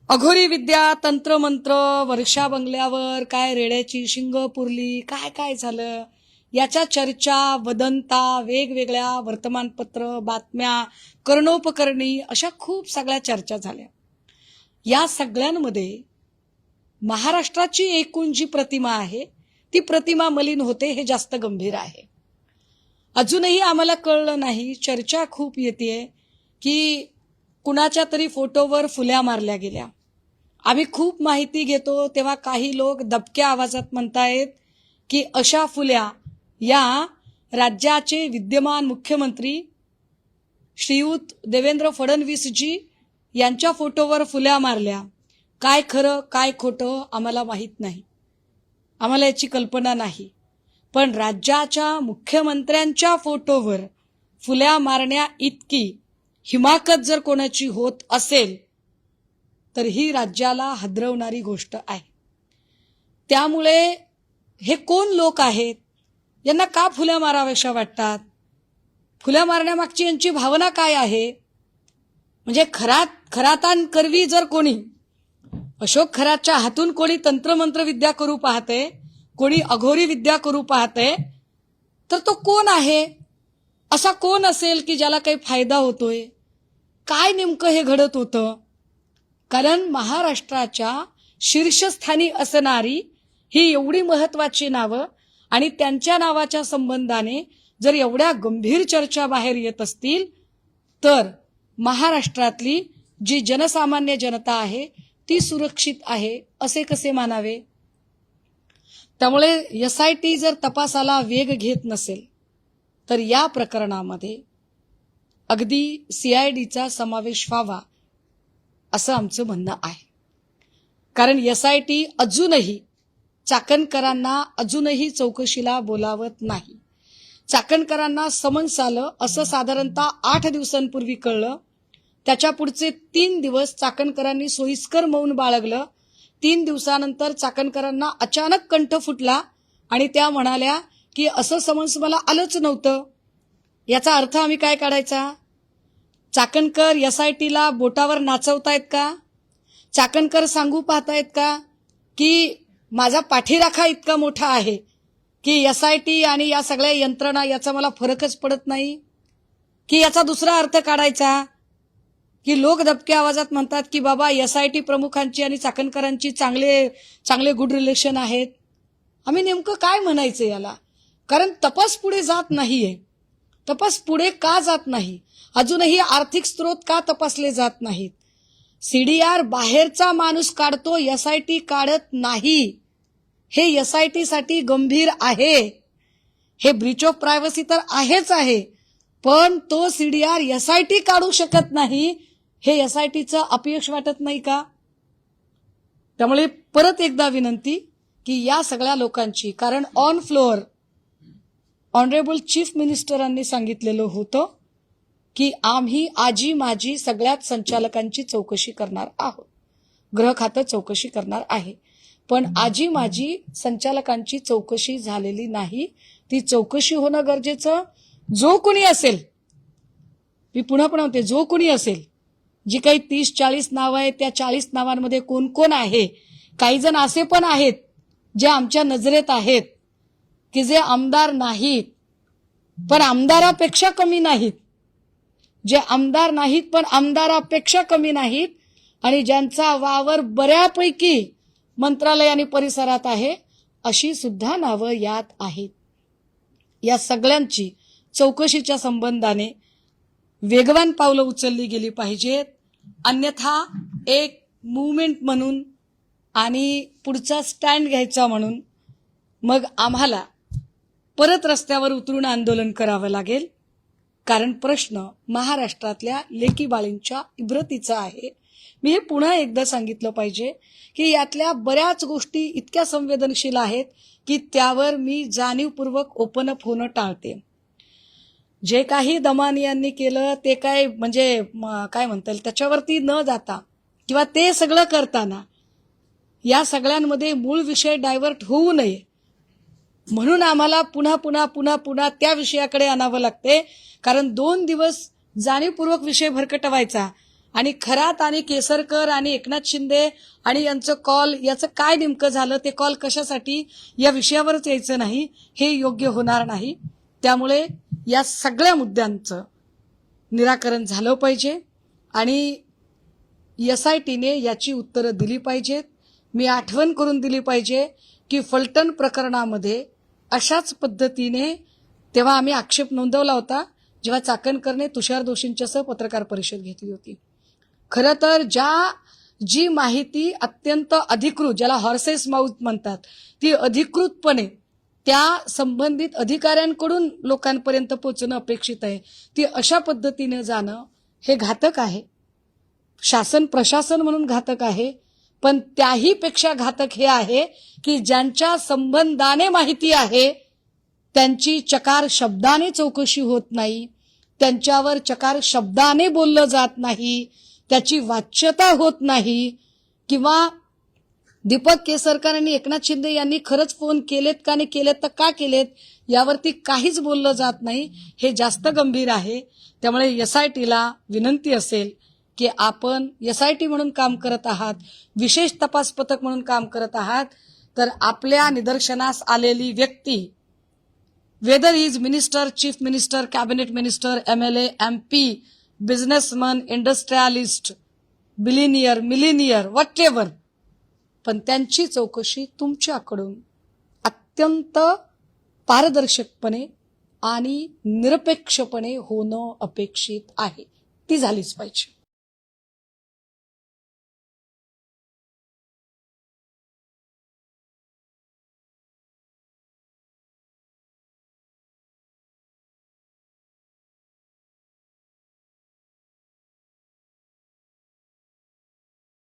अघोरी विद्या तंत्रमंत्र वर्षा बंगल्यावर काय रेड्याची शिंग पुरली काय काय झालं याच्या चर्चा वदंता वेगवेगळ्या वर्तमानपत्र बातम्या कर्णोपकरणी अशा खूप सगळ्या चर्चा झाल्या। या सगळ्यांमध्ये महाराष्ट्राची एकूण जी प्रतिमा आहे ती प्रतिमा मलिन होते हे जास्त गंभीर आहे। अजूनही आम्हाला कळलं नाही, चर्चा खूप येते की कुणाच्या तरी फोटोवर फुल्या मारल्या गेल्या। आम्ही खूप माहिती घेतो तेव्हा काही लोक दबक्या आवाजात म्हणतायत की अशा फुल्या या राज्याचे विद्यमान मुख्यमंत्री श्रीयुत देवेंद्र फडणवीसजी यांच्या फोटोवर फुल्या मारल्या। काय खरं काय खोटं आम्हाला माहित नाही, आम्हाला याची कल्पना नाही, पण राज्याच्या मुख्यमंत्र्यांच्या फोटोवर फुल्या मारण्या इतकी हिमाकत जर कोणाची होत असेल तर ही राज्याला हादरवणारी गोष्ट आहे। त्यामुळे हे कोण लोक आहेत, यांना का फुल्या माराव्याशा वाटतात, फुल्या मारण्यामागची यांची भावना काय आहे? म्हणजे खरातान करवी जर कोणी अशोक खरातच्या हातून कोणी तंत्रमंत्र विद्या करू पाहते, कोणी अघोरी विद्या करू पाहते, तर तो कोण आहे? असा कोण असेल की ज्याला काही फायदा होतोय? काय नेमकं हे घडत होतं? कारण महाराष्ट्राच्या शीर्षस्थानी असणारी ही एवढी महत्वाची नावं आणि त्यांच्या नावाच्या संबंधाने जर एवढ्या गंभीर चर्चा बाहेर येत असतील तर महाराष्ट्रातली जी जनसामान्य जनता आहे ती सुरक्षित आहे असे कसे मानावे? त्यामुळे SIT जर तपासाला वेग घेत नसेल तर या प्रकरणामध्ये अगदी CIDचा समावेश व्हावा असं आमचं म्हणणं आहे। कारण SIT अजूनही चाकणकरांना अजूनही चौकशीला बोलावत नाही। चाकणकरांना समन्स आलं असं साधारणतः 8 दिवसांपूर्वी कळलं, त्याच्या पुढचे 3 दिवस चाकणकरांनी सोयीस्कर मौन बाळगलं। 3 दिवसानंतर चाकणकरांना अचानक कंठ फुटला आणि त्या म्हणाल्या की असं समन्स मला आलंच नव्हतं। याचा अर्थ आम्ही काय काढायचा? चाकणकर SITला बोटावर नाचवतायत का? चाकणकर सांगू पाहतायत का की माझा पाठीराखा इतका मोठा आहे की SIT आणि या सगळ्या यंत्रणा याचा मला फरकच पडत नाही? की याचा दुसरा अर्थ काढायचा की लोक दबक्या आवाजात म्हणतात की बाबा SIT प्रमुखांची आणि चाकणकरांची चांगले गुड रिलेशन आहेत? आम्ही नेमकं काय म्हणायचं याला? कारण तपास पुढे जात नाहीये। तपास पुढे का जात नाही? अजूनही आर्थिक स्रोत का तपासले जात नाहीत? CDR बाहेरचा माणूस काढतो, SIT काढत नाही। हे SIT साठी गंभीर आहे। हे ब्रीच ऑफ प्रायव्हसी तर आहेच आहे, पण तो CDR SIT काढू शकत नाही हे SITचं अपयश वाटत नाही का? त्यामुळे परत एकदा विनंती की या सगळ्या लोकांची, कारण ऑन फ्लोअर ऑनरेबल चीफ मिनिस्टरांनी सांगितलेलं होतं की आम्ही आजी माजी सगळ्याच संचालकांची चौकशी करणार आहोत, गृह खातं चौकशी करणार आहे, पण आजी माजी संचालकांची चौकशी झालेली नाही। ती चौकशी होणं गरजेचं। जो कोणी असेल, मी पुन्हा म्हणते, जो कोणी असेल, जी काही 30-40 नावं आहेत त्या 40 नावांमध्ये कोण कोण आहे? काही जण असे पण आहेत जे आमच्या नजरेत आहेत की जे आमदार नाहीत पण आमदारापेक्षा कमी नाहीत, जे आमदार नाहीत पण आमदारापेक्षा कमी नाहीत आणि ज्यांचा वावर बऱ्यापैकी मंत्रालय आणि परिसरात आहे, अशी सुद्धा नावं यात आहेत। या सगळ्यांची चौकशीच्या संबंधाने वेगवान पावलं उचलली गेली पाहिजेत, अन्यथा एक मूवमेंट म्हणून आणि पुढचा स्टँड घ्यायचा म्हणून मग आम्हाला परत रस्त्यावर उतरून आंदोलन करावं लागेल। कारण प्रश्न महाराष्ट्रातल्या लेकी बाळींच्या इब्रतीचा आहे। मी हे पुन्हा एकदा सांगितलं पाहिजे की यातल्या बऱ्याच गोष्टी इतक्या संवेदनशील आहेत की त्यावर मी जाणीवपूर्वक ओपन अप होणं टाळते। जे काही दमानी यांनी केलं ते काय म्हणजे काय म्हणता येईल त्याच्यावरती न जाता किंवा ते सगळं करताना या सगळ्यांमध्ये मूळ विषय डायव्हर्ट होऊ नये म्हणून आम्हाला पुन्हा पुन्हा पुन्हा पुन्हा त्या विषयाकडे आणावं लागते। कारण 2 दिवस जाणीवपूर्वक विषय भरकटवायचा आणि खरात आणि केसरकर आणि एकनाथ शिंदे आणि यांचं कॉल याचं काय नेमकं झालं, ते कॉल कशासाठी, या विषयावरच यायचं नाही, हे योग्य होणार नाही. त्यामुळे या सगळ्या मुद्द्यांचं निराकरण झालं पाहिजे आणि SITने याची उत्तरं दिली पाहिजेत. मी आठवण करून दिली पाहिजे की फलटण प्रकरणामध्ये अशाच पद्धतीने तेव्हा आम्ही आक्षेप नोंदवला होता जेव्हा चाकणकरने तुषार दोषींच्यासह पत्रकार परिषद घेतली होती. खरं तर जी माहिती अत्यंत अधिकृत, ज्याला हॉर्सेस माउथ म्हणतात, ती अधिकृतपणे त्या संबंधित अधिकाऱ्यांकडून लोकांपर्यंत पोहोचणं अपेक्षित आहे, ती अशा पद्धतीने जाणं हे घातक आहे. शासन प्रशासन म्हणून घातक आहे, पण त्याही पेक्षा घातक हे आहे की ज्यांच्या संबंधाने माहिती आहे त्यांची चकार शब्दाने चौकशी होत नाही, त्यांच्यावर चकार शब्दाने बोललं जात नाही, त्याची वाच्यता होत नाही, किंवा दीपक केसरकर आणि एकनाथ शिंदे यांनी खरंच फोन केलेत का नाही केलेत तर का केलेत यावरती काहीच बोललं जात नाही. हे जास्त गंभीर आहे. त्यामुळे SITला विनंती असेल की आपण SIT म्हणून काम करत आहात, विशेष तपास पथक म्हणून काम करत आहात, तर आपल्या निदर्शनास आलेली व्यक्ती, whether is minister, chief minister, cabinet minister, MLA, MP, businessman, industrialist, billionaire, millionaire, whatever, पण त्यांची चौकशी तुमच्याकडून अत्यंत पारदर्शकपणे आणि निरपेक्षपणे होणं अपेक्षित आहे. ती झालीच पाहिजे.